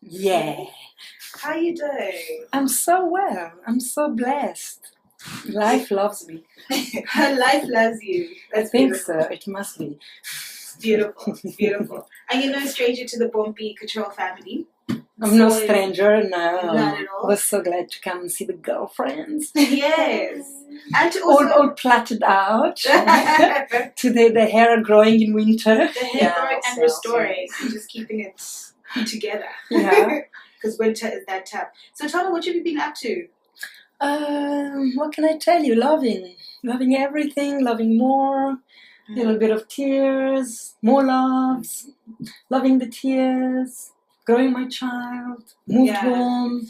Yeah. How are you doing? I'm so well. I'm so blessed. Life loves me. Life loves you. I think so. It must be. It's beautiful. It's beautiful. And you're no stranger to the Bompi COUTURE family. I'm no stranger, no. Not at all. I was so glad to come and see the girlfriends. Yes. And to also... all plaited out. Today the hair growing in winter. The hair growing and restoring. And just keeping it together. Yeah. Because winter is that tough. So tell me, what have you been up to? What can I tell you? Loving everything, loving more, a little bit of tears, more loves, loving the tears, growing my child, moved home,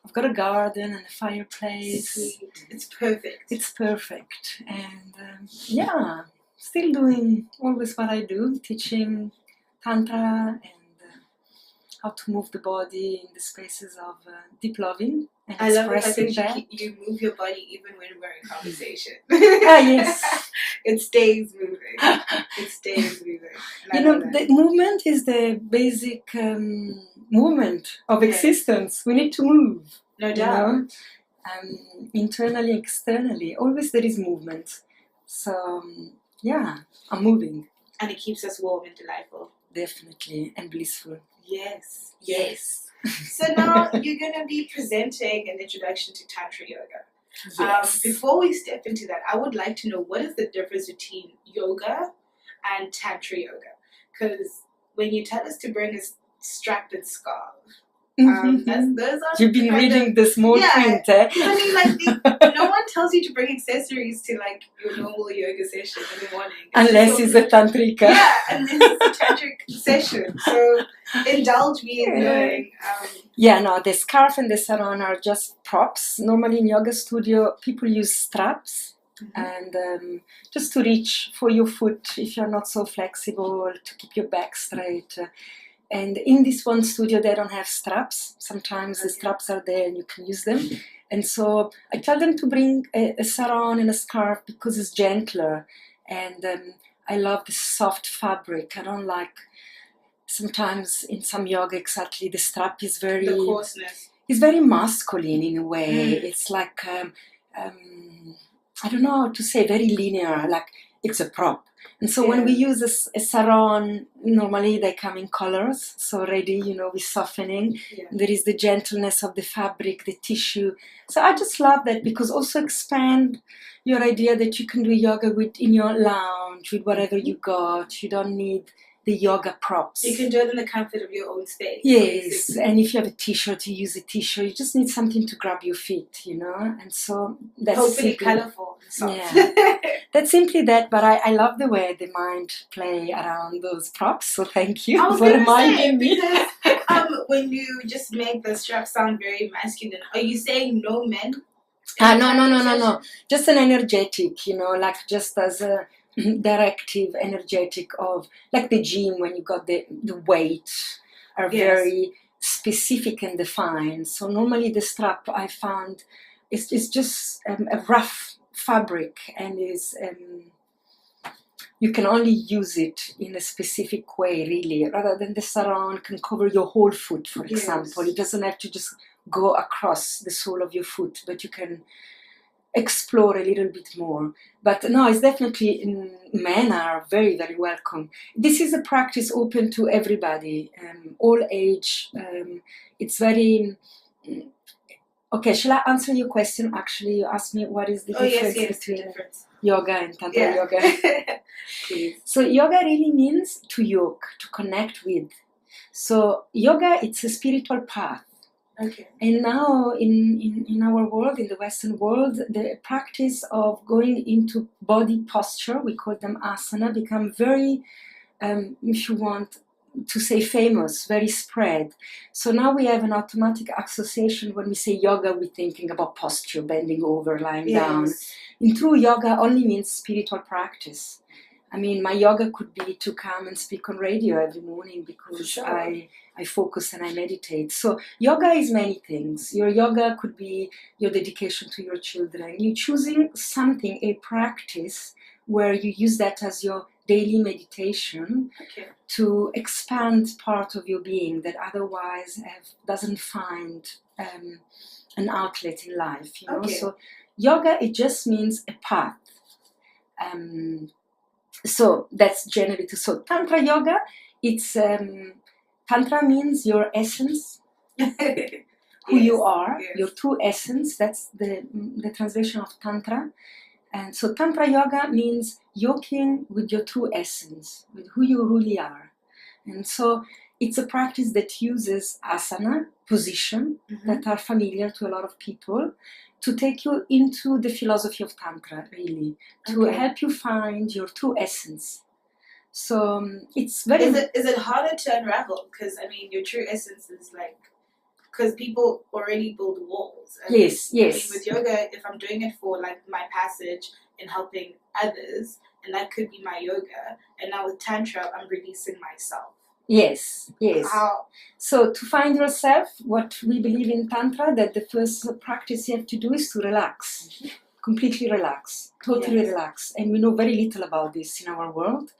I've got a garden and a fireplace. Sweet. It's perfect. It's perfect. And yeah, still doing always what I do, teaching Tantra and how to move the body in the spaces of deep loving. And I love it. I think that. you move your body even when we're in conversation. Yes. It stays moving. It stays moving. You know, the movement is the basic movement of existence. We need to move. No doubt. Internally, externally, always there is movement. So, yeah, I'm moving. And it keeps us warm and delightful. Definitely, and blissful. Yes, yes. So now you're going to be presenting an introduction to Tantra yoga. Yes. Before we step into that, I would like to know, what is the difference between yoga and Tantra yoga? Because when you tell us to bring a strap and scarf, those are... You've been reading the small print, eh? I mean, no one tells you to bring accessories to like your normal yoga session in the morning. Unless it's a tantric. Yeah, unless it's a tantric session. So indulge me in knowing. Yeah, no, the scarf and the sarong are just props. Normally in yoga studio, people use straps. And just to reach for your foot if you're not so flexible, to keep your back straight. And in this one studio, they don't have straps. Sometimes the straps are there and you can use them. And so I tell them to bring a sarong and a scarf because it's gentler. And I love the soft fabric. I don't like, sometimes in some yoga exactly, the strap is very... The coarseness. It's very masculine in a way. It's like, I don't know how to say, very linear, like it's a prop. And so when we use a sarong, normally they come in colors, so already, you know, we're softening. There is the gentleness of the fabric, the tissue. So I just love that because also expand your idea that you can do yoga in your lounge, with whatever you got. You don't need the yoga props. You can do it in the comfort of your own space. Yes, and if you have a t-shirt, you use a t-shirt. You just need something to grab your feet, you know. And so that's hopefully colorful. Yeah, that's simply that. But I love the way the mind play around those props. So thank you for reminding me. Because when you just make the strap sound very masculine, are you saying no men? No. Just an energetic, you know, like just as a directive, energetic of, like the gym when you got the weight are very specific and defined. So normally the strap I found is just a rough fabric and is you can only use it in a specific way really, rather than the sarong can cover your whole foot, for example. It doesn't have to just go across the sole of your foot, but you can explore a little bit more. But no, it's definitely, men are very, very welcome. This is a practice open to everybody, all age. It's very... Okay, shall I answer your question? Actually, you asked me what is the difference between yoga and Tantra yoga. So yoga really means to yoke, to connect with. So yoga, it's a spiritual path. Okay. And now in our world, in the Western world, the practice of going into body posture, we call them asana, become very, if you want to say famous, very spread. So now we have an automatic association. When we say yoga, we're thinking about posture, bending over, lying down. In true, yoga only means spiritual practice. I mean, my yoga could be to come and speak on radio every morning because I focus and I meditate. So yoga is many things. Your yoga could be your dedication to your children. You're choosing something, a practice, where you use that as your daily meditation Okay. to expand part of your being that otherwise doesn't find an outlet in life, you know. Okay. So yoga, it just means a path. So that's generally to. So Tantra yoga, it's Tantra means your essence, who Yes, you are, yes. your true essence. That's the translation of Tantra. And so Tantra yoga means yoking with your true essence, with who you really are. And so it's a practice that uses asana, position, that are familiar to a lot of people, to take you into the philosophy of Tantra, really, to help you find your true essence. So it's very... Is it harder to unravel? Because, I mean, your true essence is like... Because people already build walls. And, yes. I mean, with yoga, if I'm doing it for, like, my passage and helping others, and that could be my yoga, and now with Tantra, I'm releasing myself. Yes. How? So to find yourself, what we believe in Tantra, that the first practice you have to do is to relax. Completely relax. Totally relax. And we know very little about this in our world.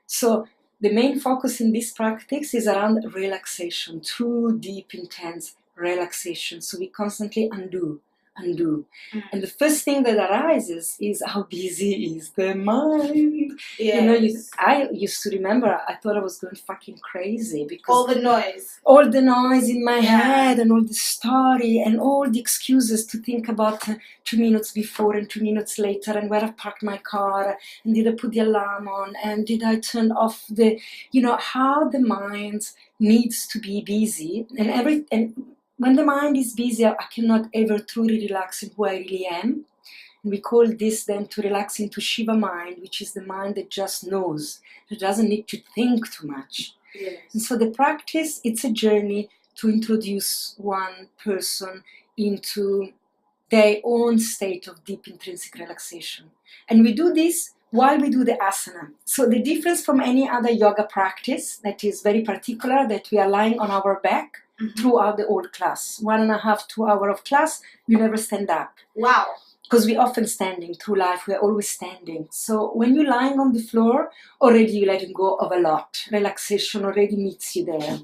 So the main focus in this practice is around relaxation, true, deep, intense relaxation. So we constantly undo. And the first thing that arises is how busy is the mind. Yes. You know, I used to remember, I thought I was going fucking crazy because all the noise in my head, and all the story and all the excuses to think about 2 minutes before and 2 minutes later, and where I parked my car, and did I put the alarm on, and did I turn off the, you know, how the mind needs to be busy, and when the mind is busy, I cannot ever truly relax in who I really am. And we call this then to relax into Shiva mind, which is the mind that just knows, that doesn't need to think too much. Yes. And so the practice, it's a journey to introduce one person into their own state of deep intrinsic relaxation. And we do this while we do the asana. So the difference from any other yoga practice that is very particular, that we are lying on our back throughout the whole class. 1.5, 2 hours of class, you never stand up. Wow. Because we're often standing through life, we're always standing. So when you're lying on the floor, already you're letting go of a lot. Relaxation already meets you there.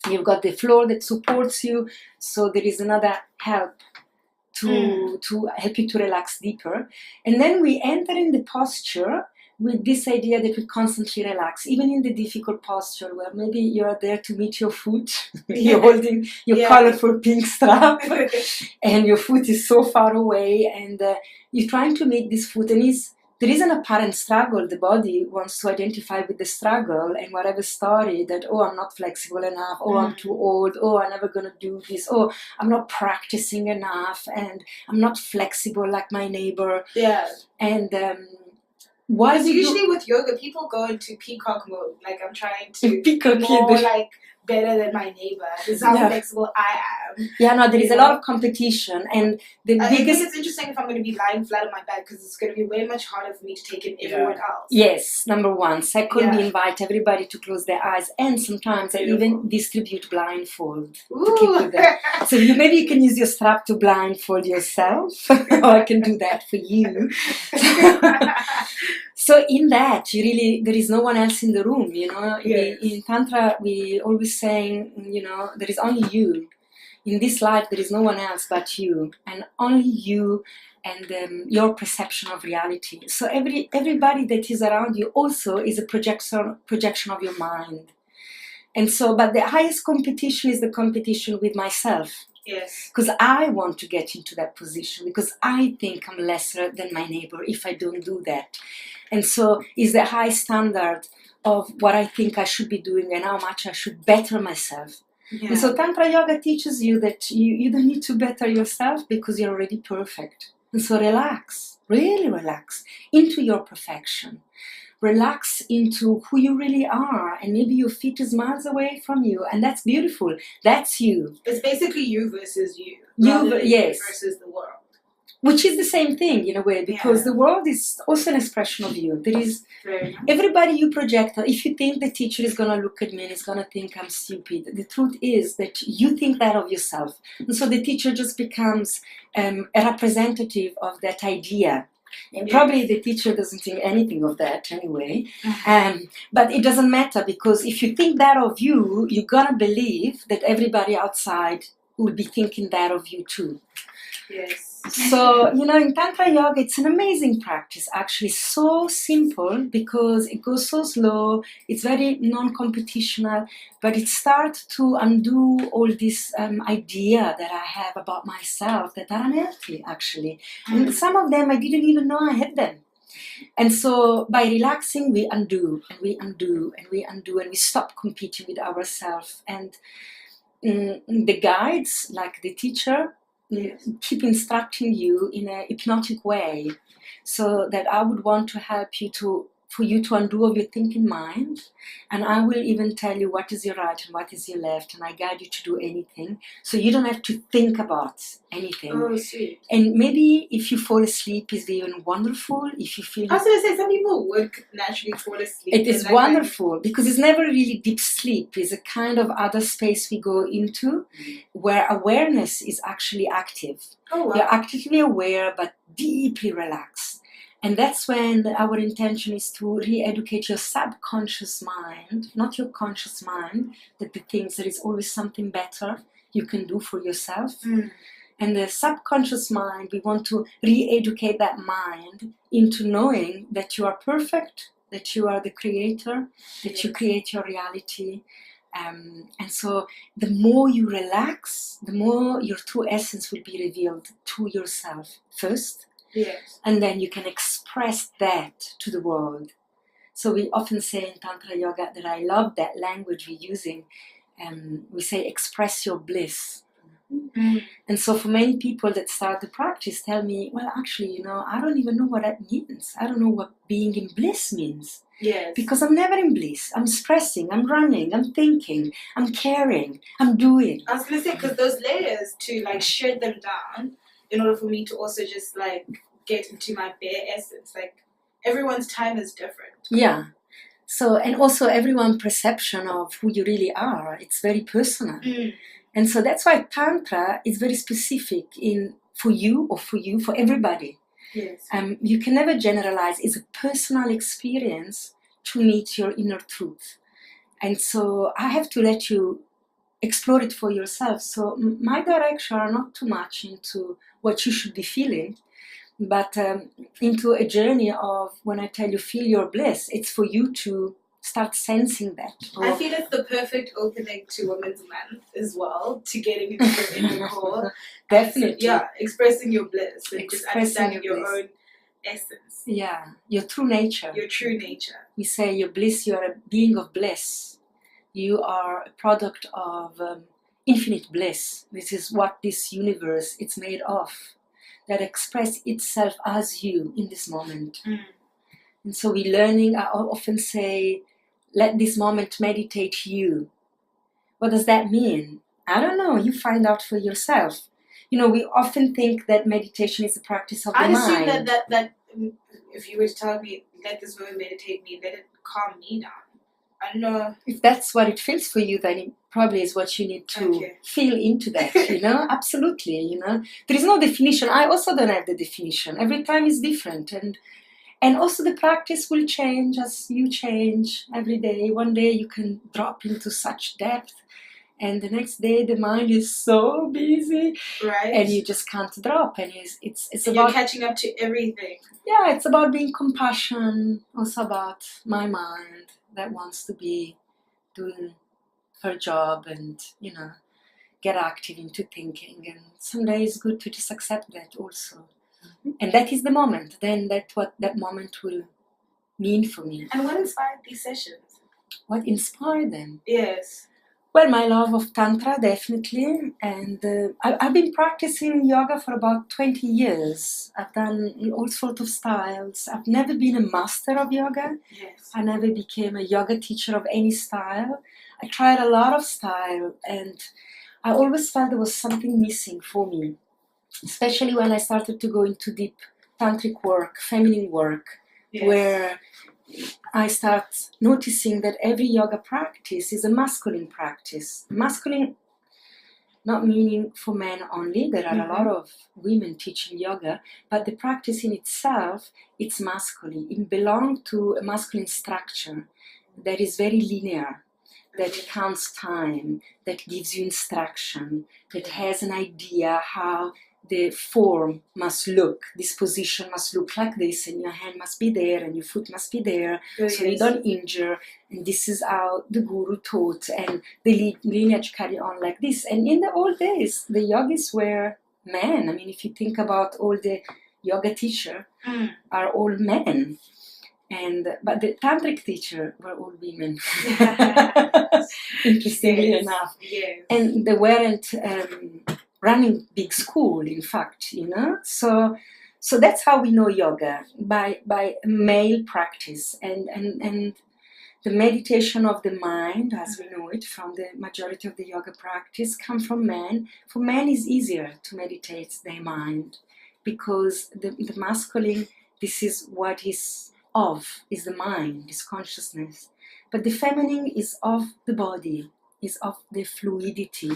You've got the floor that supports you, so there is another help to help you to relax deeper. And then we enter in the posture with this idea that we constantly relax, even in the difficult posture where maybe you're there to meet your foot, you're holding your colorful pink strap, and your foot is so far away, and you're trying to meet this foot, and there is an apparent struggle. The body wants to identify with the struggle, and whatever story that, oh, I'm not flexible enough, oh, I'm too old, oh, I'm never going to do this, oh, I'm not practicing enough, and I'm not flexible like my neighbor. Yeah. And because usually with yoga, people go into peacock mode. Like, I'm trying to be more like better than my neighbor. This is how flexible I am. Yeah, no, there is a lot of competition, and I think it's interesting if I'm going to be lying flat on my back, because it's going to be way much harder for me to take in everyone else. Yes, number one. Second, we invite everybody to close their eyes, and sometimes I even distribute blindfold to keep with them. So maybe you can use your strap to blindfold yourself, or I can do that for you. So in that, there is no one else in the room, you know. In Tantra, we always saying, you know, there is only you. In this life, there is no one else but you, and only you and your perception of reality. So everybody that is around you also is a projection of your mind. And so, but the highest competition is the competition with myself. Yes. Because I want to get into that position, because I think I'm lesser than my neighbor if I don't do that. And so is the high standard of what I think I should be doing and how much I should better myself. Yeah. And so Tantra Yoga teaches you that you don't need to better yourself because you're already perfect. And so relax, really relax into your perfection. Relax into who you really are, and maybe your feet is miles away from you, and that's beautiful. That's you. It's basically you versus you. Yes. Versus the world. Which is the same thing in a way, because the world is also an expression of you. There is everybody you project. If you think the teacher is going to look at me and is going to think I'm stupid, the truth is that you think that of yourself. And so the teacher just becomes a representative of that idea. And probably the teacher doesn't think anything of that anyway. But it doesn't matter, because if you think that of you, you're gonna believe that everybody outside will be thinking that of you too. Yes. So, you know, in Tantra Yoga, it's an amazing practice, actually, so simple because it goes so slow, it's very non-competitional, but it starts to undo all this idea that I have about myself that are unhealthy, actually. And some of them I didn't even know I had them. And so by relaxing, we undo, and we undo, and we undo, and we stop competing with ourselves. And the guides, like the teacher, keep instructing you in a hypnotic way, so that I would want to help you for you to undo of your thinking mind, and I will even tell you what is your right and what is your left, and I guide you to do anything, so you don't have to think about anything. Oh, sweet. And maybe if you fall asleep, is even wonderful. If you feel, I was going to say, some people would naturally fall asleep. it is wonderful because it's never really deep sleep. It's a kind of other space we go into where awareness is actually active. Oh, wow. You're actively aware but deeply relaxed. And that's when our intention is to re-educate your subconscious mind, not your conscious mind, that the things there is always something better you can do for yourself. And the subconscious mind, we want to re-educate that mind into knowing that you are perfect, that you are the creator, that you create your reality. And so the more you relax, the more your true essence will be revealed to yourself first. Yes. And then you can express that to the world. So we often say in Tantra Yoga that I love that language we're using. We say express your bliss. And so for many people that start the practice tell me, well, actually, you know, I don't even know what that means. I don't know what being in bliss means. Yes. Because I'm never in bliss. I'm stressing, I'm running, I'm thinking, I'm caring, I'm doing. I was going to say, because those layers, to like shred them down in order for me to also just like get into my bare essence. Like everyone's time is different. Yeah. So, and also everyone's perception of who you really are, it's very personal. And so that's why Tantra is very specific for you, for everybody. Yes. You can never generalize. It's a personal experience to meet your inner truth. And so I have to let you explore it for yourself. So my direction are not too much into what you should be feeling, but into a journey of, when I tell you feel your bliss, it's for you to start sensing that. I feel it's the perfect opening to Women's Month as well, to getting into your inner core. Definitely. Yeah, expressing your bliss and just Expressing understanding your bliss. own essence. Yeah, your true nature. Your true nature. We say your bliss, you are a being of bliss. You are a product of infinite bliss. This is what this universe is made of, that express itself as you in this moment. And so we're learning, I often say, let this moment meditate you. What does that mean? I don't know, you find out for yourself. You know, we often think that meditation is a practice of the mind. I assume that if you were to tell me, let this moment meditate me, let it calm me down. I don't know. If that's what it feels for you, then it probably is what you need to feel into that, you know? Absolutely, you know? There is no definition. I also don't have the definition. Every time is different. And also the practice will change as you change every day. One day you can drop into such depth, and the next day the mind is so busy, right? And you just can't drop. And it's and about you're catching up to everything. Yeah, it's about being compassion. Also about my mind that wants to be doing her job and, you know, get active into thinking. And some days it's good to just accept that also. And that is the moment. Then that's what that moment will mean for me. And what inspired these sessions? What inspired them? Yes. Well, my love of Tantra, definitely. And I've been practicing yoga for about 20 years. I've done all sorts of styles. I've never been a master of yoga. Yes. I never became a yoga teacher of any style. I tried a lot of style, and I always felt there was something missing for me, especially when I started to go into deep tantric work, feminine work, where I start noticing that every yoga practice is a masculine practice. Masculine, not meaning for men only. There are a lot of women teaching yoga, but the practice in itself, it's masculine. It belongs to a masculine structure that is very linear, that counts time, that gives you instruction, that has an idea how the form must look, this position must look like this, and your hand must be there, and your foot must be there, so you don't injure, and this is how the guru taught, and the lineage carry on like this. And in the old days, the yogis were men. I mean, if you think about all the yoga teachers are all men. But the tantric teacher were all women, interestingly enough. Yes. And they weren't running big school, in fact, you know. So that's how we know yoga, by male practice, and the meditation of the mind, as we know it from the majority of the yoga practice, come from men. For men, it's easier to meditate their mind, because the masculine, this is what is the mind, is consciousness. But the feminine is of the body, is of the fluidity,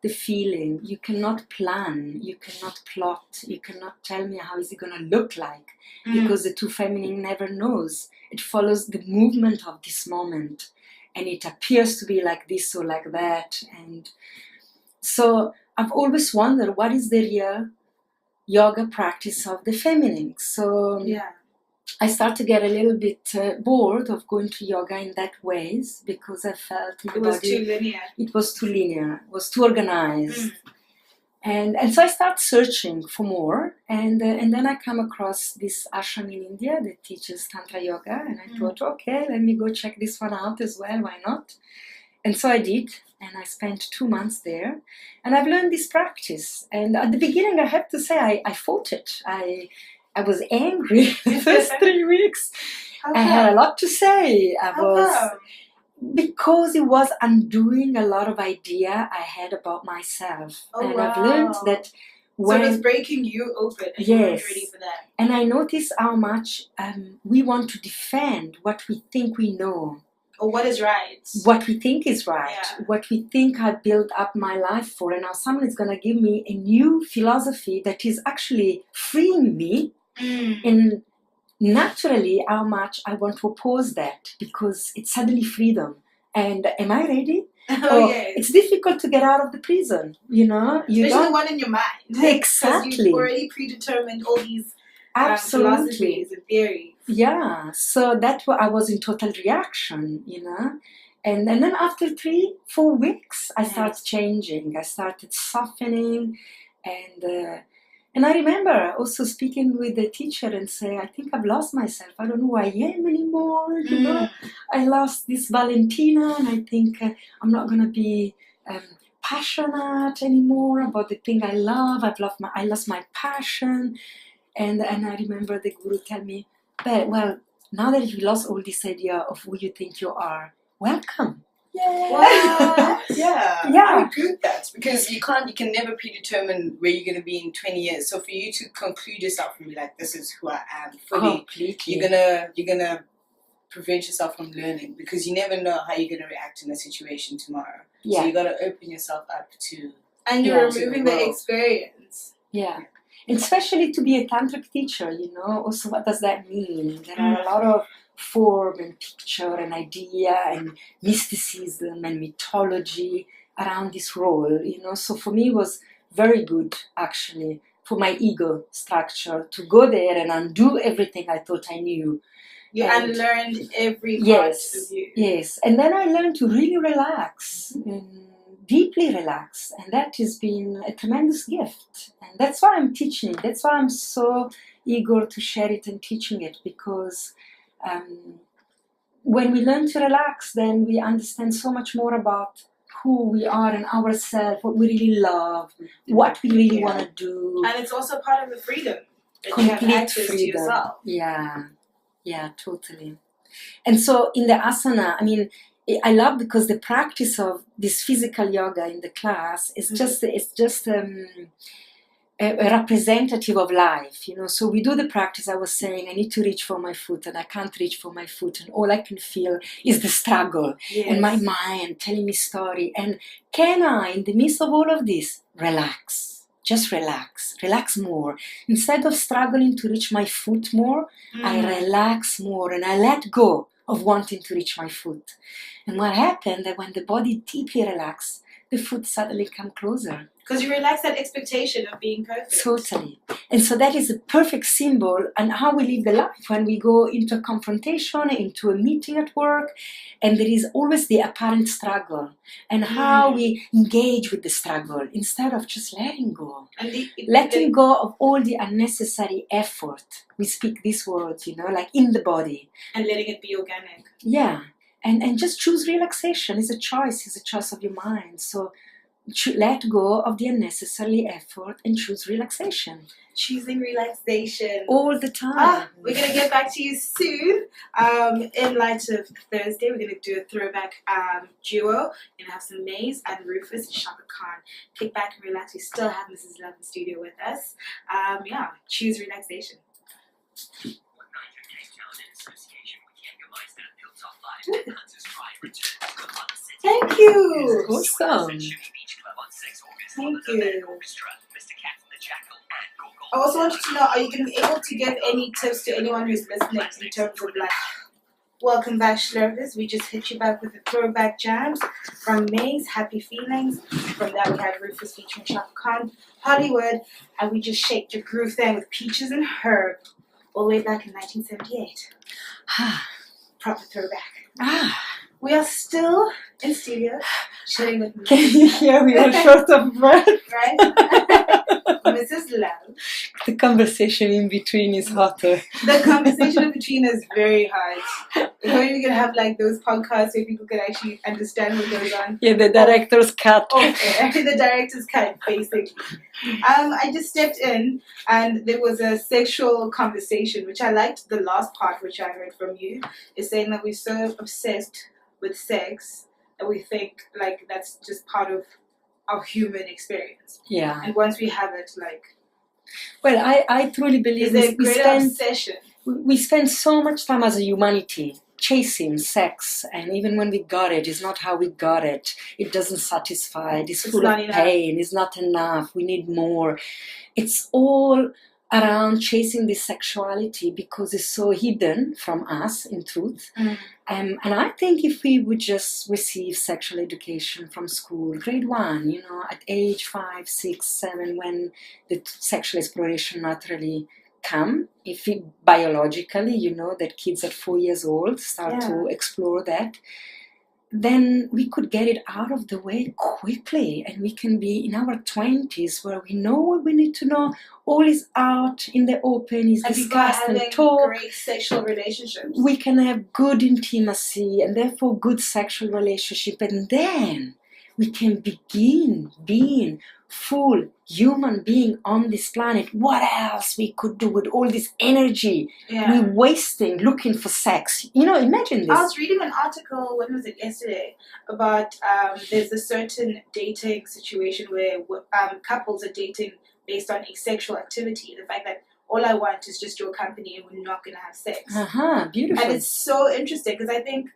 the feeling. You cannot plan, you cannot plot, you cannot tell me how is it going to look like, because the two feminine never knows. It follows the movement of this moment, and it appears to be like this or like that. And so I've always wondered, what is the real yoga practice of the feminine? So I started to get a little bit bored of going to yoga in that ways, because I felt my body... It was too linear. It was too linear. It was too organized. And so I started searching for more. And then I come across this ashram in India that teaches Tantra yoga. And I thought, okay, let me go check this one out as well. Why not? And so I did. And I spent 2 months there. And I've learned this practice. And at the beginning, I have to say, I fought it. I was angry the first 3 weeks. I had a lot to say. Because it was undoing a lot of idea I had about myself. I've learned that when... So it was breaking you open, and you weren't ready for that. And I noticed how much we want to defend what we think we know. Or what is right. What we think is right. What we think I built up my life for. And now someone is going to give me a new philosophy that is actually freeing me. And naturally, how much I want to oppose that, because it's suddenly freedom. And am I ready? It's difficult to get out of the prison, you know. Especially the one in your mind. Exactly. Because you've already predetermined all these philosophies and theories. Yeah. So that's why I was in total reaction, you know. And then after 3-4 weeks, I started changing. I started softening, and I remember also speaking with the teacher and saying, I think I've lost myself. I don't know who I am anymore. You know, I lost this Valentina, and I think I'm not going to be passionate anymore about the thing I love. I lost my passion. And I remember the guru tell me, well, now that you lost all this idea of who you think you are, welcome. Wow. I agree with that, because you can never predetermine where you're going to be in 20 years. So for you to conclude yourself and be like, this is who I am fully, completely, you're gonna prevent yourself from learning, because you never know how you're going to react in a situation tomorrow. So you got to open yourself up to, and you're removing the experience. And especially to be a tantric teacher, you know. Also, what does that mean? There are a lot of form and picture and idea and mysticism and mythology around this role, you know. So for me it was very good, actually, for my ego structure to go there and undo everything I thought I knew. You unlearned every part of you. Yes, and then I learned to really relax, and deeply relax, and that has been a tremendous gift. And that's why I'm teaching it. That's why I'm so eager to share it and teaching it, because when we learn to relax, then we understand so much more about who we are and ourselves, what we really love, what we really want to do. And it's also part of the freedom. Complete freedom. To yourself. Yeah, totally. And so in the asana, I mean, I love, because the practice of this physical yoga in the class is just a representative of life, you know. So we do the practice. I was saying, I need to reach for my foot, and I can't reach for my foot, and all I can feel is the struggle and my mind telling me story. And can I, in the midst of all of this, relax? Just relax more. Instead of struggling to reach my foot more, I relax more and I let go of wanting to reach my foot. And what happened that when the body deeply relaxes, the foot suddenly come closer. Because you relax that expectation of being perfect. Totally. And so that is a perfect symbol and how we live the life when we go into a confrontation, into a meeting at work, and there is always the apparent struggle, and how we engage with the struggle instead of just letting go. And letting go of all the unnecessary effort. We speak these words, you know, like in the body. And letting it be organic. Yeah. And just choose relaxation. It's a choice of your mind. So let go of the unnecessary effort and choose relaxation. Choosing relaxation. All the time. We're going to get back to you soon. In light of Thursday, we're going to do a throwback duo. We're going to have some Maze and Rufus and Shaka Khan. Kick back and relax. We still have MrsLove in the studio with us. Choose relaxation. Thank you. Awesome. Thank you. I also wanted to know, are you going to be able to give any tips to anyone who's listening in terms of like, welcome back, Shlervis. We just hit you back with the throwback jams from Maze, Happy Feelings. From that we had Rufus featuring Shaka Khan, Hollywood, and we just shaked your groove there with Peaches and Herb all the way back in 1978. Proper throwback. We are still in studio, chilling with me. Can you hear me? I'm short of breath. Right? MrsLove. The conversation in between is hotter. The conversation in between is very hard. When we're gonna have like those podcasts where people can actually understand what goes on. Yeah, the director's cut. Okay, the director's cut, basically. I just stepped in and there was a sexual conversation, which I liked the last part, which I heard from you, is saying that we're so obsessed with sex that we think like that's just part of our human experience. Yeah. And once we have it, like... Well, I truly believe we spend so much time as a humanity chasing sex, and even when we got it, it's not how we got it. It doesn't satisfy. It's full of pain. It's not enough. We need more. It's all around chasing this sexuality because it's so hidden from us, in truth. And I think if we would just receive sexual education from school, grade 1, you know, at age 5, 6, 7, when the sexual exploration naturally come, if we biologically, you know, that kids at 4 years old start to explore that, then we could get it out of the way quickly, and we can be in our 20s where we know what we need to know. All is out in the open, is discussed and talked. Great sexual relationships. We can have good intimacy and therefore good sexual relationship, and then we can begin being full human being on this planet. What else we could do with all this energy we're wasting looking for sex? You know, imagine this. I was reading an article, when was it, yesterday, about there's a certain dating situation where couples are dating based on sexual activity. The fact that all I want is just your company and we're not going to have sex. Beautiful. And it's so interesting because I think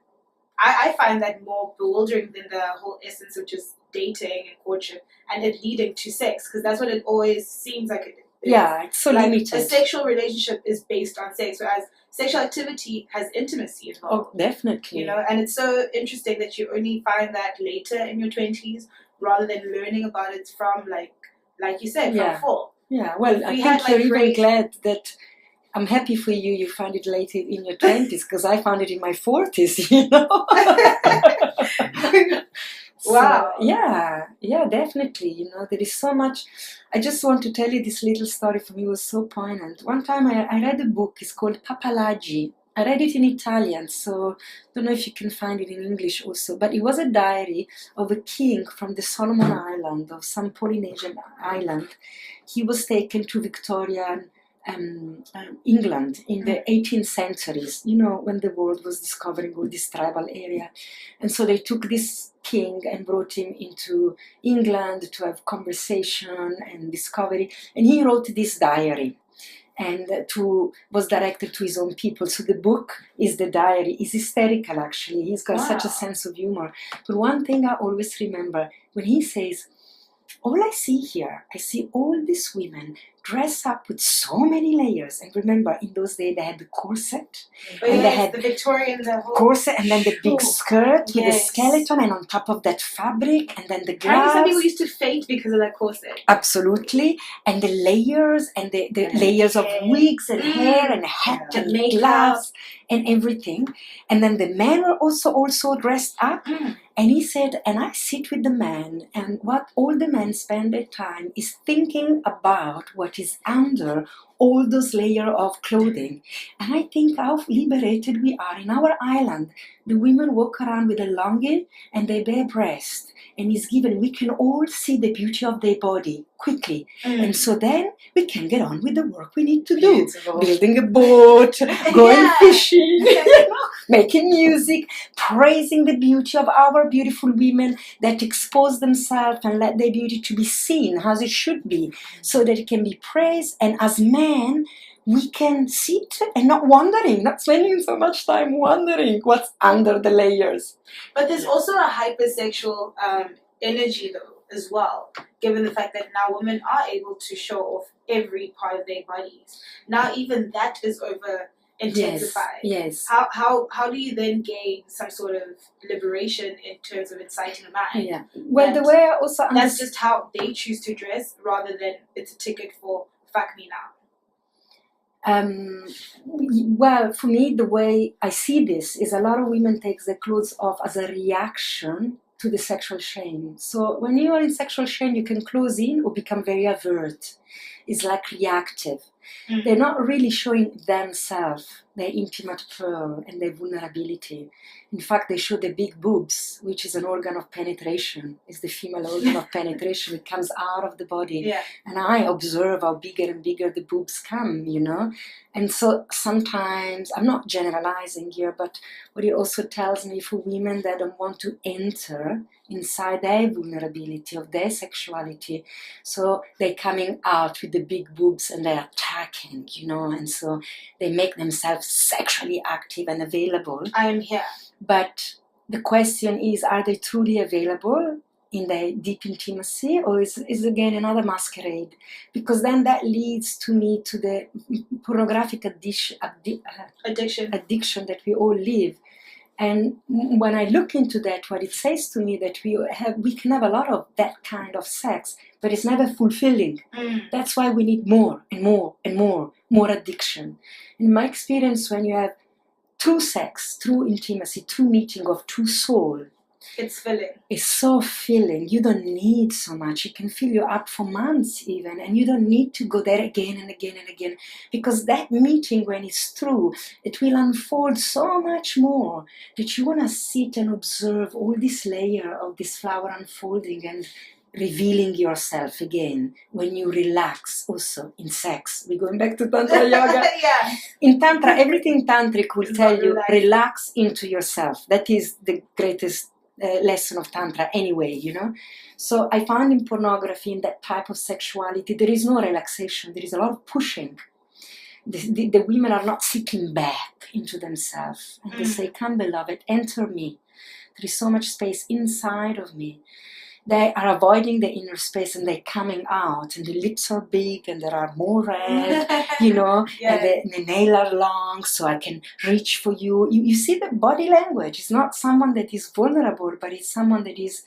I find that more bewildering than the whole essence of just dating and courtship and it leading to sex, because that's what it always seems like it is. Yeah, it's so like limited. A sexual relationship is based on sex, whereas sexual activity has intimacy involved. Oh, definitely. You know, and it's so interesting that you only find that later in your 20s rather than learning about it from, like you said, from full. Yeah, well, I think you're even glad that I'm happy for you. You found it later in your 20s because I found it in my 40s, you know. Wow. So, yeah, definitely. You know, there is so much. I just want to tell you this little story. For me, it was so poignant. One time I read a book. It's called Papalagi. I read it in Italian, so don't know if you can find it in English also. But it was a diary of a king from the Solomon Island, of some Polynesian island. He was taken to Victorian England in the 18th centuries, you know, when the world was discovering all this tribal area. And so they took this king and brought him into England to have conversation and discovery. And he wrote this diary, and was directed to his own people. So the book is the diary. It's hysterical, actually. He's got such a sense of humor. But one thing I always remember, when he says, all I see here, I see all these women dressed up with so many layers. And remember, in those days, they had the corset. And they had the Victorian, the whole corset, and then the big skirt with the skeleton, and on top of that fabric, and then the gloves. Some people used to faint because of that corset. Absolutely. And the layers, and the layers of wigs and hair and hat and gloves and everything. And then the men were also dressed up. And he said, and I sit with the man, and what all the men spend their time is thinking about what is under all those layers of clothing. And I think how liberated we are. In our island, the women walk around with a longi and their bare breast. And it's given, we can all see the beauty of their body quickly. And so then we can get on with the work we need to do. Beautiful. Building a boat, going fishing, making music, praising the beauty of our beautiful women that expose themselves and let their beauty to be seen as it should be, so that it can be praised. And as men, we can sit and not spending so much time wondering what's under the layers. But there's also a hypersexual energy, though, as well, given the fact that now women are able to show off every part of their bodies. Now even that is over intensified. Yes. How do you then gain some sort of liberation in terms of inciting a man? Yeah. Well, the way I also that's just how they choose to dress, rather than it's a ticket for fuck me now. Well, for me, the way I see this is a lot of women take their clothes off as a reaction to the sexual shame. So when you are in sexual shame, you can close in or become very avert. It's like reactive. They're not really showing themselves, their intimate pearl and their vulnerability. In fact, they show the big boobs, which is an organ of penetration. It's the female organ of penetration. It comes out of the body. Yeah. And I observe how bigger and bigger the boobs come, you know. And so sometimes, I'm not generalizing here, but what it also tells me for women that don't want to enter inside their vulnerability of their sexuality, so they're coming out with the big boobs and they're attacking, you know, and so they make themselves sexually active and available. I am here. But the question is, are they truly available in their deep intimacy, or is again another masquerade? Because then that leads to me to the pornographic addiction that we all live. And when I look into that, what it says to me that we can have a lot of that kind of sex, but it's never fulfilling. That's why we need more and more and more addiction. In my experience, when you have true sex, true intimacy, true meeting of true soul, it's filling. It's so filling. You don't need so much. It can fill you up for months even, and you don't need to go there again and again and again, because that meeting, when it's true, it will unfold so much more that you want to sit and observe all this layer of this flower unfolding and revealing yourself again when you relax. Also in sex, we're going back to Tantra yoga. Yeah. In Tantra, everything Tantric will tell you, relax into yourself. That is the greatest lesson of Tantra anyway, you know. So I found in pornography, in that type of sexuality, there is no relaxation. There is a lot of pushing. The women are not sitting back into themselves, and they say, come beloved, enter me. There is so much space inside of me. They are avoiding the inner space and they're coming out, and the lips are big and there are more red, you know, and the nails are long, so I can reach for you. You see the body language. It's not someone that is vulnerable, but it's someone that is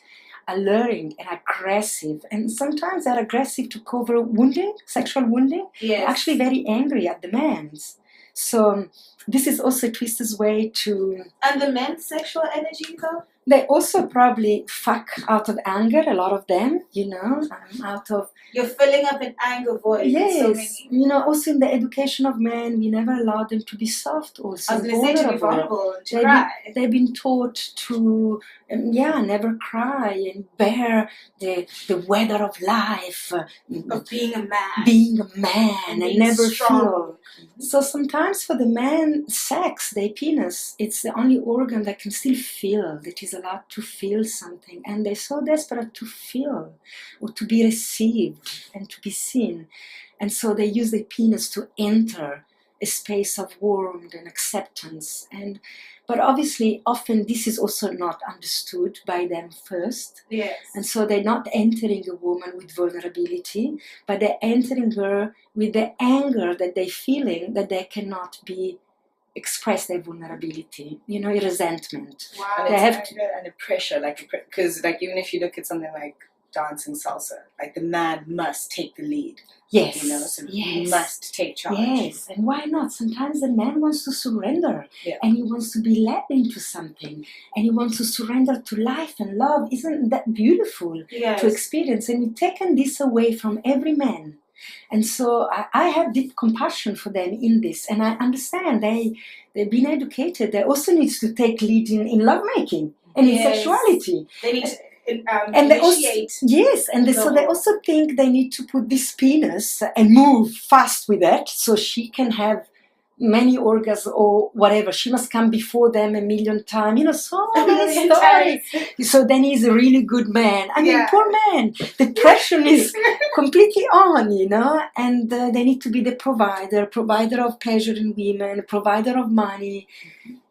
alluring and aggressive. And sometimes they're aggressive to cover wounding, sexual wounding. Yes. They're actually very angry at the men. So this is also a twisted way to... And the men's sexual energy, though? They also probably fuck out of anger, a lot of them, you know, out of... You're filling up an anger void. Yes, you know, also in the education of men, we never allow them to be soft also. I was going to say to be vulnerable and to cry. They've been taught to never cry and bear the weather of life, of being a man, and never strong. feel. So sometimes for the man, sex, the penis, it's the only organ that can still feel, that is allowed to feel something, and they're so desperate to feel or to be received and to be seen, and so they use the penis to enter a space of warmth and acceptance. But obviously, often this is also not understood by them first. Yes. And so they're not entering a woman with vulnerability, but they're entering her with the anger that they're feeling that they cannot be express their vulnerability, resentment. Wow. They have anger and a pressure, because even if you look at something like dance and salsa, the man must take the lead. Yes. So he must take charge. Yes, and why not? Sometimes the man wants to surrender, Yeah. and he wants to be led into something, and he wants to surrender to life and love. Isn't that beautiful to experience? And we've taken this away from every man. And so I have deep compassion for them in this, and I understand they've been educated. They also need to take lead in lovemaking and in sexuality. They need to and they also, so they also think they need to put this penis and move fast with it so she can have many orgasms or whatever. She must come before them a million times. So many stories. So then he's a really good man. I mean, poor man. The pressure is completely on, and they need to be the provider of pleasure in women, provider of money,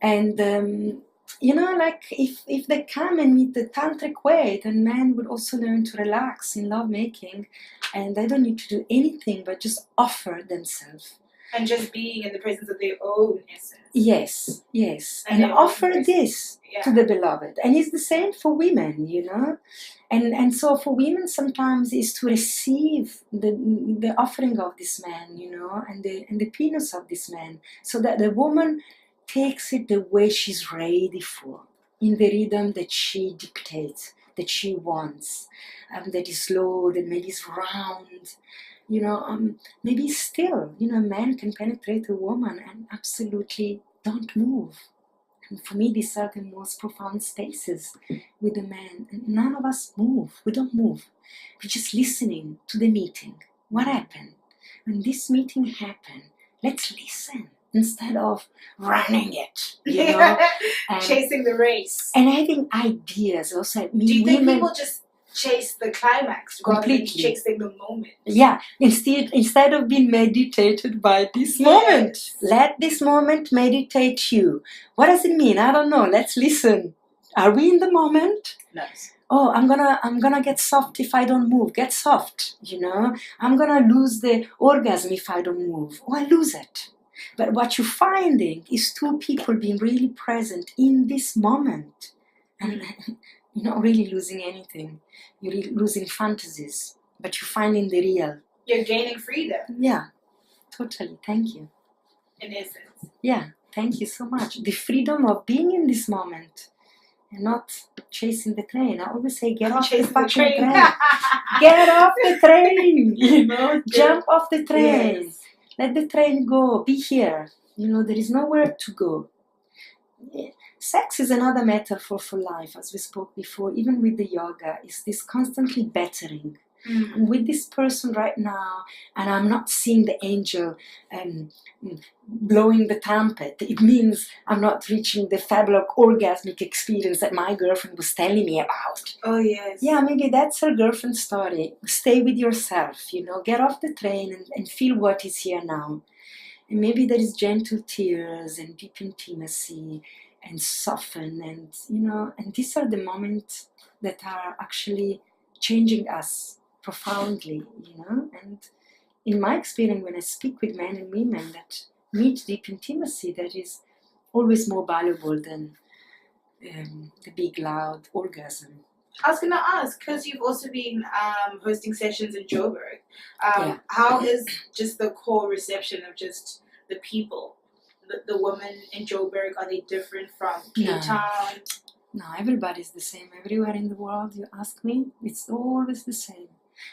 and if they come and meet the tantric way, then men would also learn to relax in lovemaking, and they don't need to do anything but just offer themselves. And just being in the presence of their own essence. Yes. And offer this to the beloved. And it's the same for women, And so for women sometimes is to receive the offering of this man, and the penis of this man, so that the woman takes it the way she's ready for, in the rhythm that she dictates, that she wants, that is slow, that maybe is round, maybe still, a man can penetrate a woman and absolutely don't move. And for me, these are the most profound spaces with a man. And none of us move. We don't move. We're just listening to the meeting. What happened? When this meeting happened, let's listen instead of running it, chasing the race. And having ideas also. Do you think people just chase the climax rather than chasing the moment? Yeah, instead of being meditated by this moment, let this moment meditate you. What does it mean? I don't know. Let's listen. Are we in the moment? Nice. Oh, I'm gonna get soft if I don't move. Get soft, I'm gonna lose the orgasm if I don't move. Oh, I lose it. But what you're finding is two people being really present in this moment, and you're not really losing anything. You're really losing fantasies, but you're finding the real. You're gaining freedom. Yeah, totally. Thank you. In essence. Yeah, thank you so much. The freedom of being in this moment and not chasing the train. I always say, get off the fucking train. Get off the train. Jump off the train. Yes. Let the train go. Be here. There is nowhere to go. Sex is another metaphor for life, as we spoke before, even with the yoga, is this constantly bettering. I'm with this person right now, and I'm not seeing the angel blowing the trumpet. It means I'm not reaching the fabulous orgasmic experience that my girlfriend was telling me about. Oh, yes. Yeah, maybe that's her girlfriend's story. Stay with yourself, get off the train and feel what is here now. And maybe there is gentle tears and deep intimacy and soften, and these are the moments that are actually changing us profoundly, and in my experience, when I speak with men and women that meet deep intimacy, that is always more valuable than the big loud orgasm. I was going to ask, because you've also been hosting sessions in Joburg, how is just the core reception of just the people? The women in Joburg, are they different from Cape Town? No, everybody's the same. Everywhere in the world, you ask me, it's always the same.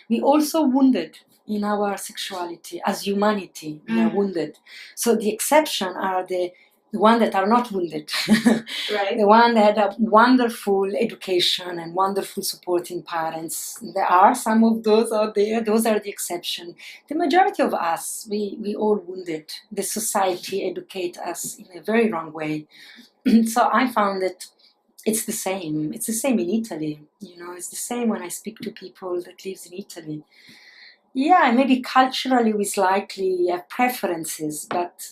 We also wounded in our sexuality as humanity. We are wounded. So the exception are the the one that are not wounded, Right. the one that have wonderful education and wonderful supporting parents. There are some of those out there. Those are the exception. The majority of us, we all wounded. The society educate us in a very wrong way. So I found that it's the same. It's the same in Italy. It's the same when I speak to people that lives in Italy. Yeah, maybe culturally we slightly have preferences, but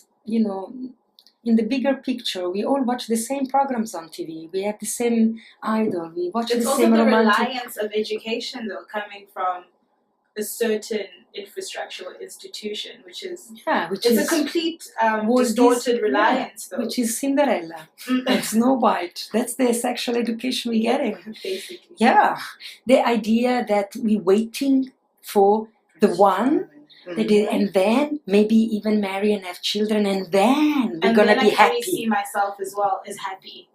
in the bigger picture, we all watch the same programs on TV. We have the same idol. We watch It's the also same the romantic. reliance of education, though, coming from a certain infrastructure or institution, which is it's a complete distorted reliance, though. Which is Cinderella and Snow White. That's the sexual education we're getting. Basically. Yeah, the idea that we're waiting for the one. And then maybe even marry and have children, and then we're gonna be happy. I see myself as well as happy.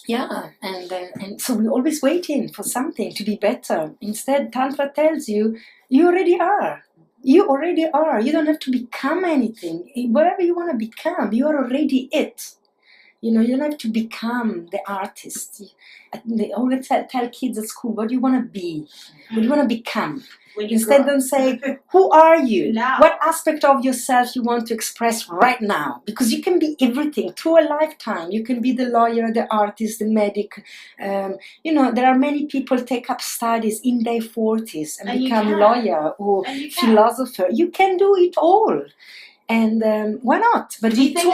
Yeah, and so we're always waiting for something to be better. Instead, Tantra tells you, you already are. You already are. You don't have to become anything. Whatever you want to become, you are already it. You don't have to become the artist. They always tell kids at school, what do you want to be? What do you want to become? Instead, don't say, who are you? Now. What aspect of yourself you want to express right now? Because you can be everything through a lifetime. You can be the lawyer, the artist, the medic. There are many people take up studies in their 40s and become lawyer or philosopher. You can do it all. And why not? But do you think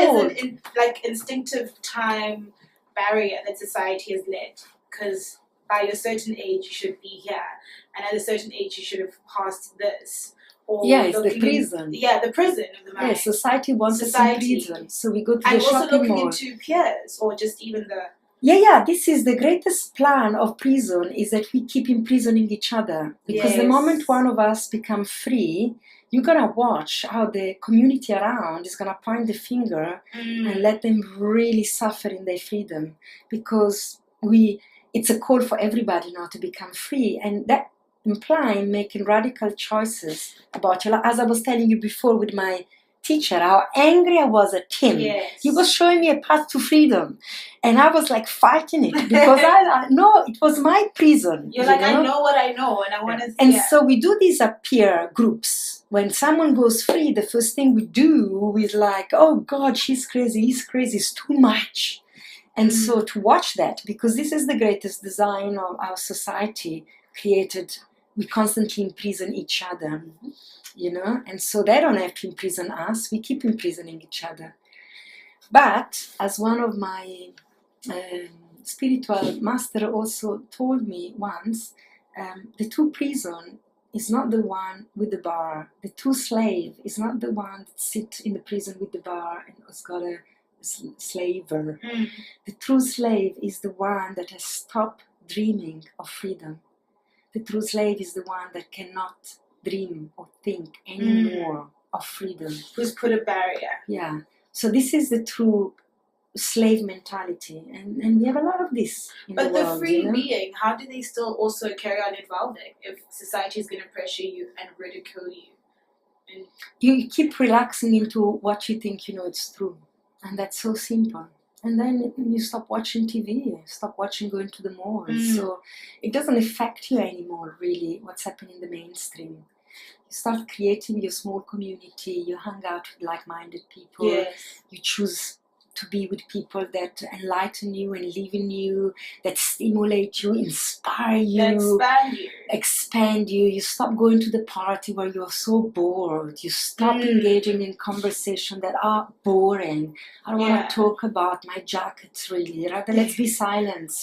there's an instinctive time barrier that society has led? Because by a certain age you should be here, and at a certain age you should have passed this. Or it's the prison. The prison of the mind. Yeah, society wants us in prison, so we go to the shopping mall. And also looking into peers, or just even the... Yeah, this is the greatest plan of prison, is that we keep imprisoning each other. Because the moment one of us becomes free, you're going to watch how the community around is going to point the finger and let them really suffer in their freedom. Because it's a call for everybody now to become free. And that implies making radical choices about your life. As I was telling you before with my teacher, how angry I was at him. Yes. He was showing me a path to freedom. And I was like fighting it because I know it was my prison. You're like, I know what I know and I want to... And so we do these peer groups. When someone goes free, the first thing we do is like, oh God, she's crazy, he's crazy, it's too much. And so to watch that, because this is the greatest design of our society created, we constantly imprison each other. And so they don't have to imprison us, we keep imprisoning each other. But as one of my spiritual master also told me once, the true prison is not the one with the bar. The true slave is not the one that sits in the prison with the bar and has got a slaver. The true slave is the one that has stopped dreaming of freedom. The true slave is the one that cannot dream or think anymore of freedom. Who's put a barrier. Yeah. So this is the true slave mentality, and we have a lot of this in the world. But the free being, how do they still also carry on evolving if society is going to pressure you and ridicule you? And you keep relaxing into what you think it's true, and that's so simple. And then you stop watching TV, stop going to the mall. So it doesn't affect you anymore, really, what's happening in the mainstream. You start creating your small community, you hang out with like-minded people, you choose to be with people that enlighten you and live in you, that stimulate you, inspire you, expand you. You stop going to the party where you're so bored. You stop engaging in conversation that are boring. I don't want to talk about my jackets, really. Rather, let's be silent.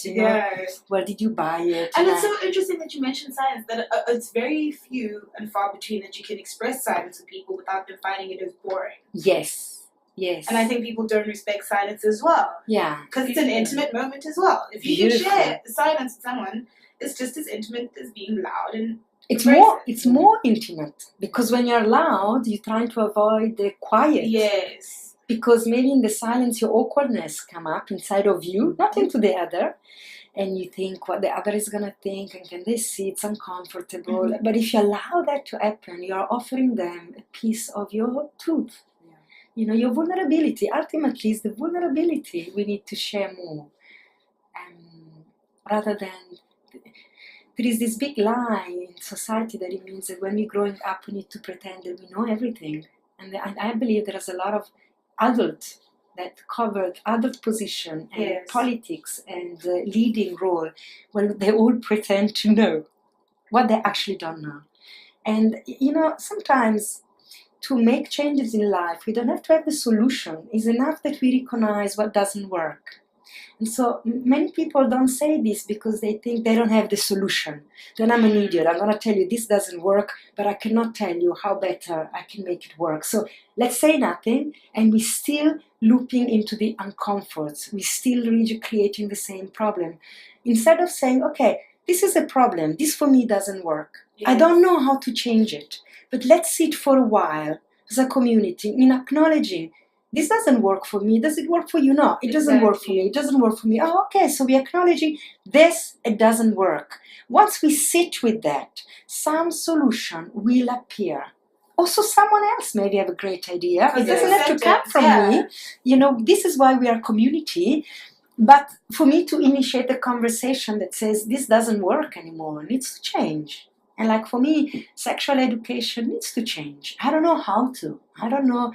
Where did you buy it? And it's so interesting that you mentioned silence, that it's very few and far between that you can express silence with people without them finding it as boring. Yes. And I think people don't respect silence as well. Yeah. Because it's an intimate moment as well. If you can share silence with someone, it's just as intimate as being loud and it's more intimate. Because when you're loud, you're trying to avoid the quiet. Yes. Because maybe in the silence your awkwardness come up inside of you, not into the other. And you think what the other is going to think, and can they see it's uncomfortable. But if you allow that to happen, you're offering them a piece of your truth. your vulnerability. Ultimately, is the vulnerability we need to share more, rather than. There is this big lie in society that it means that when we're growing up, we need to pretend that we know everything. And I believe there's a lot of adults that covered adult position and politics and leading role when they all pretend to know what they actually don't know. And, sometimes to make changes in life, we don't have to have the solution. It's enough that we recognize what doesn't work. And so many people don't say this because they think they don't have the solution. Then I'm an idiot. I'm going to tell you this doesn't work, but I cannot tell you how better I can make it work. So let's say nothing, and we're still looping into the uncomfort. We're still recreating the same problem. Instead of saying, okay, this is a problem. This for me doesn't work. Yes. I don't know how to change it, but let's sit for a while as a community in acknowledging this doesn't work for me. Does it work for you? No, it doesn't work for me. It doesn't work for me. Oh, okay, so we're acknowledging this, it doesn't work. Once we sit with that, some solution will appear. Also, someone else maybe have a great idea. It doesn't have to come from me. This is why we are a community. But for me to initiate a conversation that says this doesn't work anymore, needs to change. And like for me, sexual education needs to change. I don't know how to. I don't know.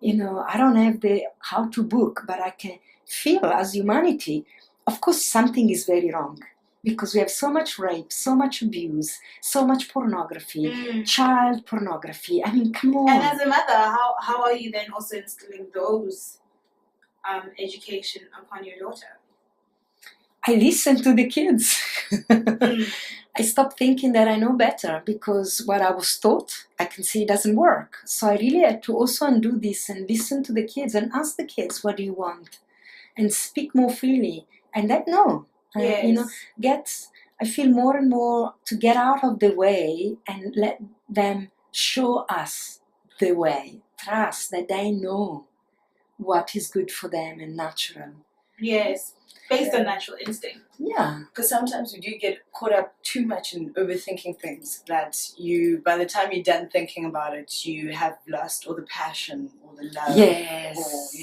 I don't have the how-to book, but I can feel as humanity, of course, something is very wrong. Because we have so much rape, so much abuse, so much pornography, child pornography. I mean, come on. And as a mother, how are you then also instilling those education upon your daughter? I listen to the kids. I stopped thinking that I know better because what I was taught, I can see it doesn't work. So I really had to also undo this and listen to the kids and ask the kids, what do you want? And speak more freely. And that no. Yes. I feel more and more to get out of the way and let them show us the way. Trust that they know what is good for them and natural. Yes. Based on natural instinct. Yeah. Because sometimes we do get caught up too much in overthinking things that by the time you're done thinking about it, you have lost all the passion or the love. Yes.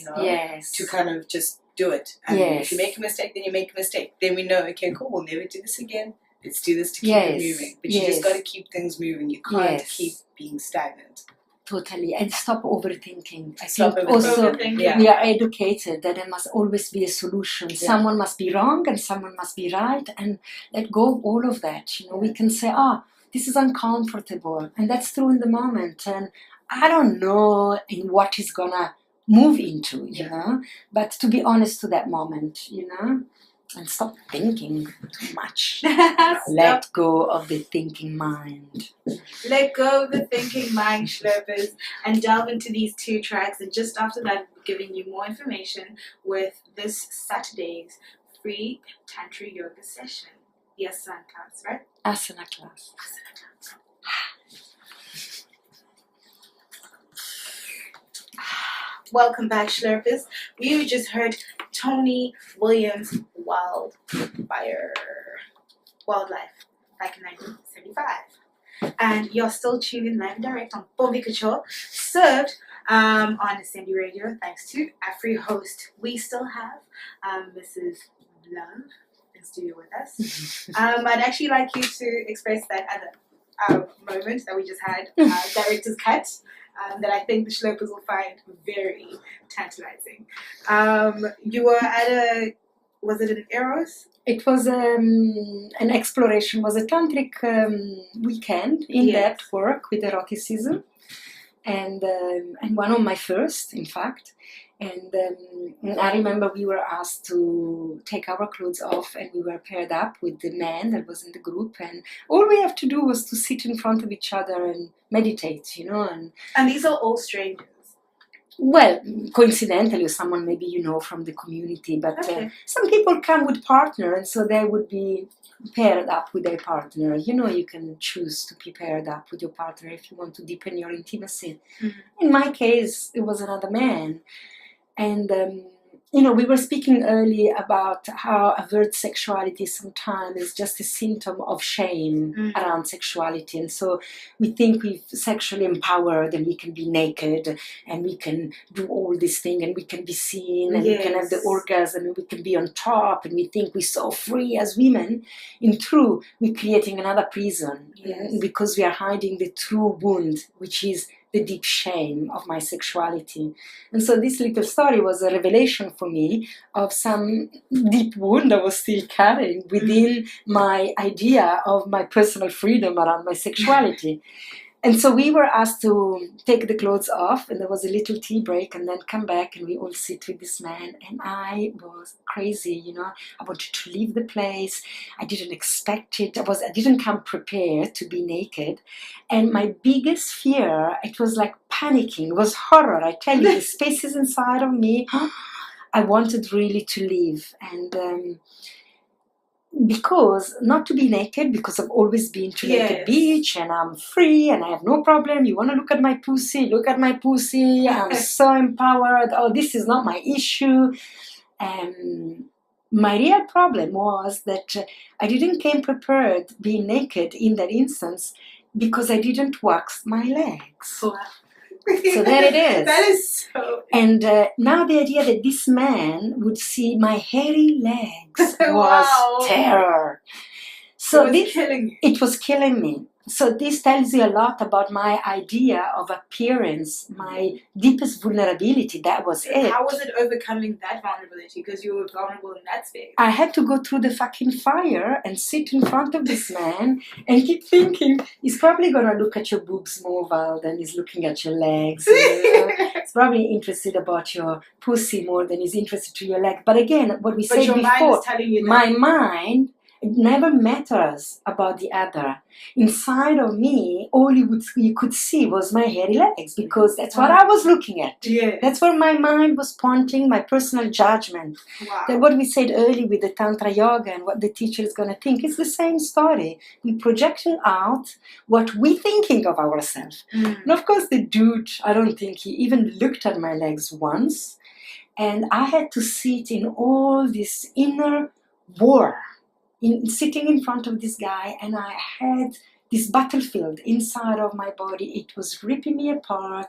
Or, to kind of just do it. And if you make a mistake, then you make a mistake. Then we know, okay, cool, we'll never do this again. Let's do this to keep it moving. But you just got to keep things moving. You can't keep being stagnant. Totally, and stop overthinking. I think also we are educated that there must always be a solution. Yeah. Someone must be wrong and someone must be right, and let go of all of that. We can say, this is uncomfortable, and that's true in the moment. And I don't know in what is gonna move into, but to be honest to that moment, and stop thinking too much. Let go of the thinking mind. Let go of the thinking mind, Schlurpers, and delve into these 2 tracks. And just after that, we're giving you more information with this Saturday's free Tantra yoga session. The asana class, right? Asana class. Welcome back, Schlurpers. We just heard Tony Williams' Wildlife back in 1975. And you're still tuned in live and direct on Bompi Couture, served on Ascending Radio, thanks to our free host. We still have MrsLove in studio with us. I'd actually like you to express that other moment that we just had, director's cut. That I think the Schlurpers will find very tantalizing. You were at was it an Eros? It was an exploration, was a Tantric weekend in depth work with eroticism, and one of my first, in fact. And I remember we were asked to take our clothes off, and we were paired up with the man that was in the group, and all we have to do was to sit in front of each other and meditate, And these are all strangers? Well, coincidentally, someone maybe from the community, but some people come with partner, and so they would be paired up with their partner. You can choose to be paired up with your partner if you want to deepen your intimacy. Mm-hmm. In my case, it was another man. And we were speaking earlier about how overt sexuality sometimes is just a symptom of shame around sexuality. And so we think we're sexually empowered and we can be naked and we can do all this thing and we can be seen and we can have the orgasm and we can be on top and we think we're so free as women. In truth, we're creating another prison because we are hiding the true wound, which is the deep shame of my sexuality. And so this little story was a revelation for me of some deep wound I was still carrying within my idea of my personal freedom around my sexuality. And so we were asked to take the clothes off, and there was a little tea break, and then come back, and we all sit with this man. And I was crazy, I wanted to leave the place. I didn't expect it. I didn't come prepared to be naked. And my biggest fear, it was like panicking. It was horror. I tell you, the spaces inside of me, I wanted really to leave. And because not to be naked, because I've always been to naked beach and I'm free and I have no problem. You want to look at my pussy? Look at my pussy. I'm so empowered. Oh, this is not my issue. My real problem was that I didn't came prepared being naked in that instance because I didn't wax my legs. Wow. So there it is. That is so... And now the idea that this man would see my hairy legs was terror. So it was killing me. So this tells you a lot about my idea of appearance, my deepest vulnerability. That was it. How was it overcoming that vulnerability? Because you were vulnerable in that space. I had to go through the fucking fire and sit in front of this man and keep thinking, he's probably going to look at your boobs more than he's looking at your legs. He's probably interested about your pussy more than he's interested to your leg. But again, what we said before, my mind... It never matters about the other. Inside of me, all you could see was my hairy legs because that's what I was looking at. Yes. That's where my mind was pointing, my personal judgment. Wow. That what we said earlier with the Tantra yoga and what the teacher is going to think, it's the same story. We're projecting out what we're thinking of ourselves. And of course, the dude, I don't think he even looked at my legs once. And I had to sit in all this inner war. Sitting in front of this guy, and I had this battlefield inside of my body. It was ripping me apart.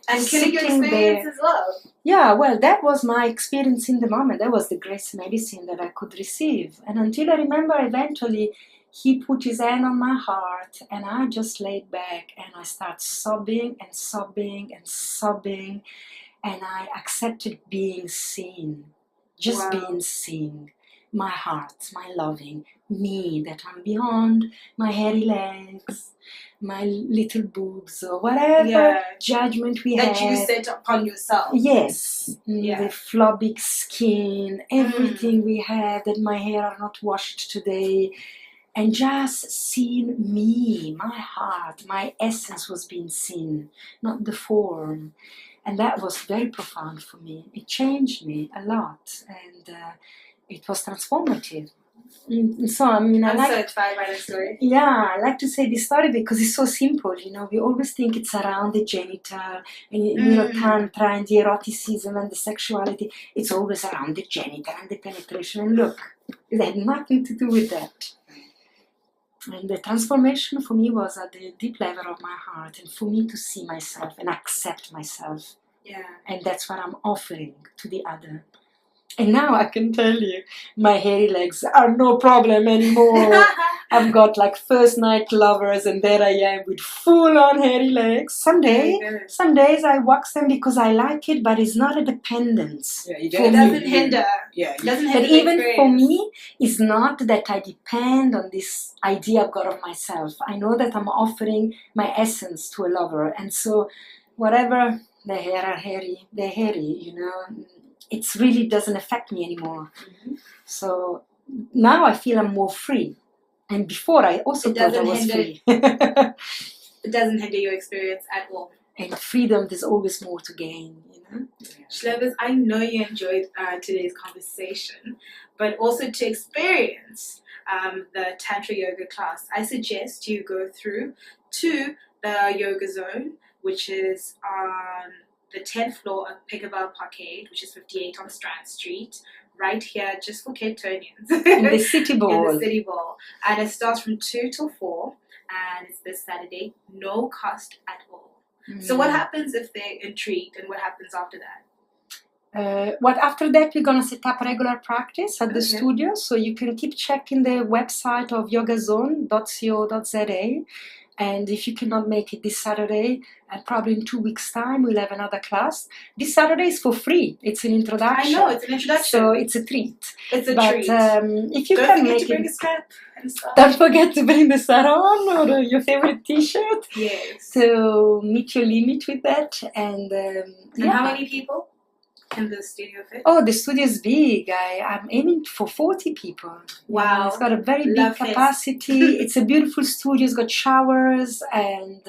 And killing your experience as well. Yeah, well, that was my experience in the moment. That was the grace medicine that I could receive. And until I remember, eventually, he put his hand on my heart, and I just laid back, and I started sobbing and sobbing and sobbing, and I accepted being seen, just being seen. My heart, my loving, me, that I'm beyond my hairy legs, my little boobs, or whatever judgment we had. That you set upon yourself. Yes. The flabby skin, everything we had, that my hair are not washed today. And just seeing me, my heart, my essence was being seen, not the form. And that was very profound for me. It changed me a lot. And it was transformative. So, I mean, I'm so inspired by this story. Yeah, I like to say this story because it's so simple. We always think it's around the genital, and Tantra and the eroticism and the sexuality. It's always around the genital and the penetration. And look, it had nothing to do with that. And the transformation for me was at the deep level of my heart, and for me to see myself and accept myself. Yeah. And that's what I'm offering to the other. And now I can tell you, my hairy legs are no problem anymore. I've got like first night lovers, and there I am with full on hairy legs. Some days I wax them because I like it, but it's not a dependence. Yeah, it doesn't hinder. Yeah, it doesn't hinder. But even for me, it's not that I depend on this idea I've got of myself. I know that I'm offering my essence to a lover, and so whatever the hair are hairy, they're hairy, It really doesn't affect me anymore. So now I feel I'm more free. And before I also thought I was free. It doesn't hinder your experience at all. And freedom, there's always more to gain, Shlovers, I know you enjoyed today's conversation, but also to experience the Tantra yoga class, I suggest you go through to the yoga zone, which is on the 10th floor of Pickerville Parkade, which is 58 on Strand Street, right here, just for Capetonians. In the City Ball. In the City Ball. And it starts from 2 till 4, and it's this Saturday, no cost at all. So what happens if they're intrigued, and what happens after that? After that, we're gonna set up regular practice at the studio, so you can keep checking the website of yogazone.co.za. And if you cannot make it this Saturday, and probably in 2 weeks' time, we'll have another class. This Saturday is for free. It's an introduction. I know, it's an introduction. So it's a treat. It's a treat. If you don't can forget make to bring it, a strap and stuff. don't forget to bring the sarong or your favorite T-shirt. Yes. So meet your limit with that. And how many people in the studio fit? Oh, the studio is big. I'm aiming for 40 people. Wow. It's got a very big capacity. It's a beautiful studio. It's got showers, and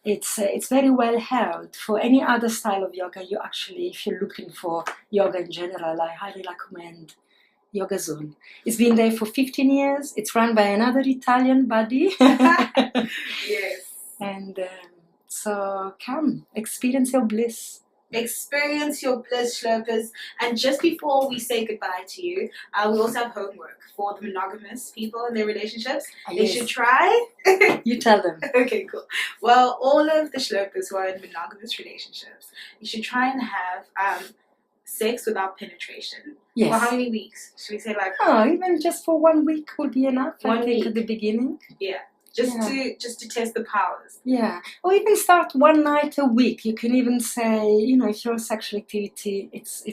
it's very well held. For any other style of yoga, you actually, if you're looking for yoga in general, I highly recommend Yoga Zone. It's been there for 15 years. It's run by another Italian buddy. Yes. And so come, experience your bliss. Experience your bliss, Shlopers. And just before we say goodbye to you, we also have homework for the monogamous people in their relationships. They should try. You tell them. Okay, cool. Well, all of the Shlopers who are in monogamous relationships, you should try and have sex without penetration. Yes. For how many weeks? Should we say like? Oh, even just for 1 week would be enough. I think at the beginning. Yeah. Just to test the powers. Yeah. Or even start one night a week. You can even say, you know, if your sexual activity, it's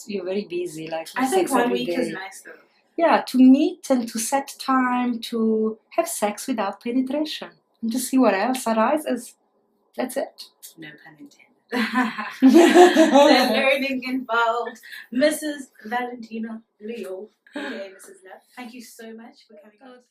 you're very busy. Like I think 1 week is nice though. Yeah, to meet and to set time to have sex without penetration and to see what else arises. That's it. No pun intended. The learning involved. Mrs. Valentina Leo, aka MrsLove. Thank you so much for coming on.